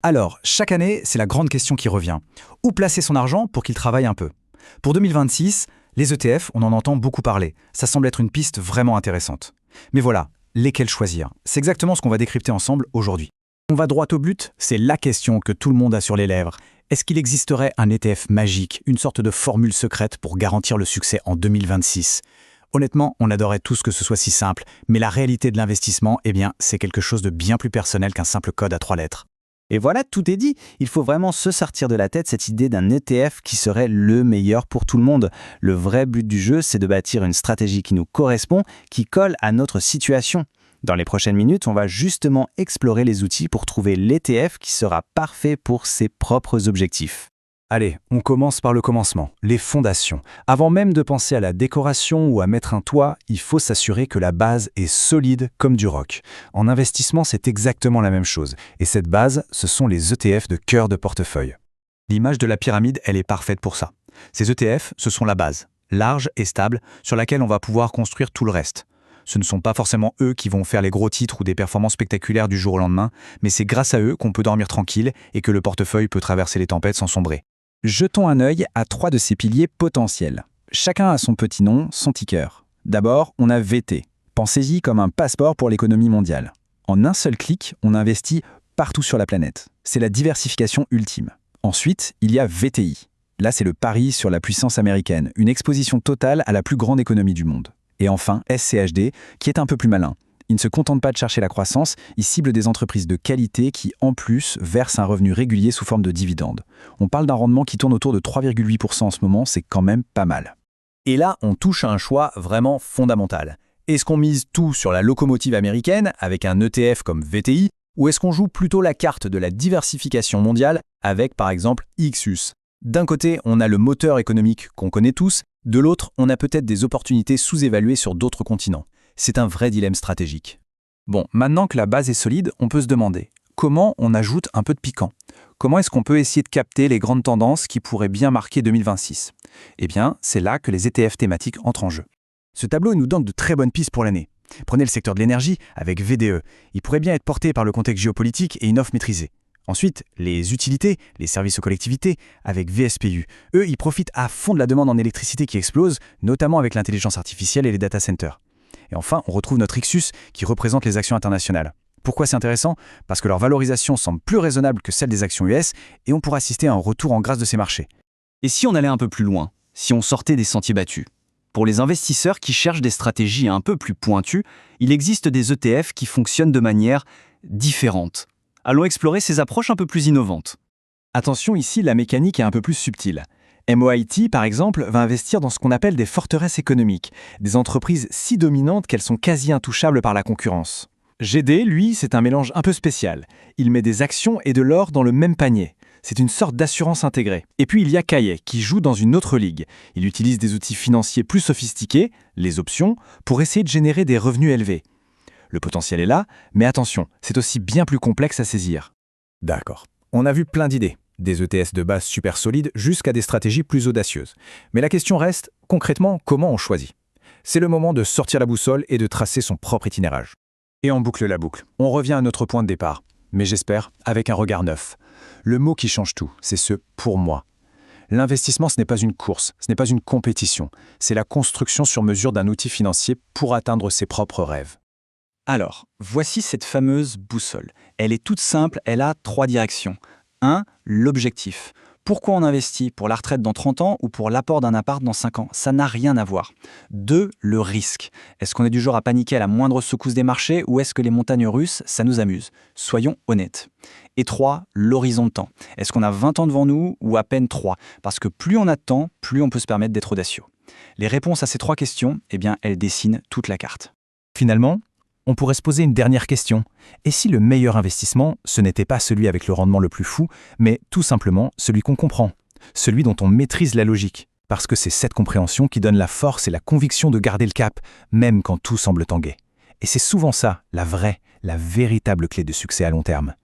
Alors, chaque année, c'est la grande question qui revient. Où placer son argent pour qu'il travaille un peu? Pour 2026, les ETF, on en entend beaucoup parler. Ça semble être une piste vraiment intéressante. Mais voilà, lesquels choisir? C'est exactement ce qu'on va décrypter ensemble aujourd'hui. On va droit au but? C'est la question que tout le monde a sur les lèvres. Est-ce qu'il existerait un ETF magique, une sorte de formule secrète pour garantir le succès en 2026? Honnêtement, on adorerait tous que ce soit si simple, mais la réalité de l'investissement, c'est quelque chose de bien plus personnel qu'un simple code à 3 lettres. Et voilà, tout est dit. Il faut vraiment se sortir de la tête cette idée d'un ETF qui serait le meilleur pour tout le monde. Le vrai but du jeu, c'est de bâtir une stratégie qui nous correspond, qui colle à notre situation. Dans les prochaines minutes, on va justement explorer les outils pour trouver l'ETF qui sera parfait pour ses propres objectifs. Allez, on commence par le commencement, les fondations. Avant même de penser à la décoration ou à mettre un toit, il faut s'assurer que la base est solide comme du roc. En investissement, c'est exactement la même chose. Et cette base, ce sont les ETF de cœur de portefeuille. L'image de la pyramide, elle est parfaite pour ça. Ces ETF, ce sont la base, large et stable, sur laquelle on va pouvoir construire tout le reste. Ce ne sont pas forcément eux qui vont faire les gros titres ou des performances spectaculaires du jour au lendemain, mais c'est grâce à eux qu'on peut dormir tranquille et que le portefeuille peut traverser les tempêtes sans sombrer. Jetons un œil à 3 de ces piliers potentiels. Chacun a son petit nom, son ticker. D'abord, on a VT. Pensez-y comme un passeport pour l'économie mondiale. En un seul clic, on investit partout sur la planète. C'est la diversification ultime. Ensuite, il y a VTI. Là, c'est le pari sur la puissance américaine, une exposition totale à la plus grande économie du monde. Et enfin, SCHD, qui est un peu plus malin. Il ne se contente pas de chercher la croissance, il cible des entreprises de qualité qui, en plus, versent un revenu régulier sous forme de dividendes. On parle d'un rendement qui tourne autour de 3,8% en ce moment, c'est quand même pas mal. Et là, on touche à un choix vraiment fondamental. Est-ce qu'on mise tout sur la locomotive américaine, avec un ETF comme VTI, ou est-ce qu'on joue plutôt la carte de la diversification mondiale, avec par exemple Ixus? D'un côté, on a le moteur économique qu'on connaît tous, de l'autre, on a peut-être des opportunités sous-évaluées sur d'autres continents. C'est un vrai dilemme stratégique. Bon, maintenant que la base est solide, on peut se demander comment on ajoute un peu de piquant? Comment est-ce qu'on peut essayer de capter les grandes tendances qui pourraient bien marquer 2026? Eh bien, c'est là que les ETF thématiques entrent en jeu. Ce tableau nous donne de très bonnes pistes pour l'année. Prenez le secteur de l'énergie avec VDE. Il pourrait bien être porté par le contexte géopolitique et une offre maîtrisée. Ensuite, les utilités, les services aux collectivités, avec VSPU. Eux, ils profitent à fond de la demande en électricité qui explose, notamment avec l'intelligence artificielle et les data centers. Et enfin, on retrouve notre Ixus qui représente les actions internationales. Pourquoi c'est intéressant? Parce que leur valorisation semble plus raisonnable que celle des actions US et on pourra assister à un retour en grâce de ces marchés. Et si on allait un peu plus loin? Si on sortait des sentiers battus? Pour les investisseurs qui cherchent des stratégies un peu plus pointues, il existe des ETF qui fonctionnent de manière différente. Allons explorer ces approches un peu plus innovantes. Attention, ici, la mécanique est un peu plus subtile. MOIT, par exemple, va investir dans ce qu'on appelle des forteresses économiques, des entreprises si dominantes qu'elles sont quasi intouchables par la concurrence. GD, lui, c'est un mélange un peu spécial. Il met des actions et de l'or dans le même panier. C'est une sorte d'assurance intégrée. Et puis il y a Kaye, qui joue dans une autre ligue. Il utilise des outils financiers plus sophistiqués, les options, pour essayer de générer des revenus élevés. Le potentiel est là, mais attention, c'est aussi bien plus complexe à saisir. D'accord. On a vu plein d'idées. Des ETS de base super solides jusqu'à des stratégies plus audacieuses. Mais la question reste, concrètement, comment on choisit? C'est le moment de sortir la boussole et de tracer son propre itinéraire. Et on boucle la boucle. On revient à notre point de départ. Mais j'espère, avec un regard neuf. Le mot qui change tout, c'est ce « pour moi ». L'investissement, ce n'est pas une course, ce n'est pas une compétition. C'est la construction sur mesure d'un outil financier pour atteindre ses propres rêves. Alors, voici cette fameuse boussole. Elle est toute simple, elle a 3 directions. 1. L'objectif. Pourquoi on investit? Pour la retraite dans 30 ans ou pour l'apport d'un appart dans 5 ans? Ça n'a rien à voir. 2. Le risque. Est-ce qu'on est du genre à paniquer à la moindre secousse des marchés ou est-ce que les montagnes russes, ça nous amuse? Soyons honnêtes. Et 3. L'horizon de temps. Est-ce qu'on a 20 ans devant nous ou à peine 3? Parce que plus on a de temps, plus on peut se permettre d'être audacieux. Les réponses à ces 3 questions, elles dessinent toute la carte. Finalement, on pourrait se poser une dernière question. Et si le meilleur investissement, ce n'était pas celui avec le rendement le plus fou, mais tout simplement celui qu'on comprend, celui dont on maîtrise la logique? Parce que c'est cette compréhension qui donne la force et la conviction de garder le cap, même quand tout semble tanguer. Et c'est souvent ça, la véritable clé de succès à long terme.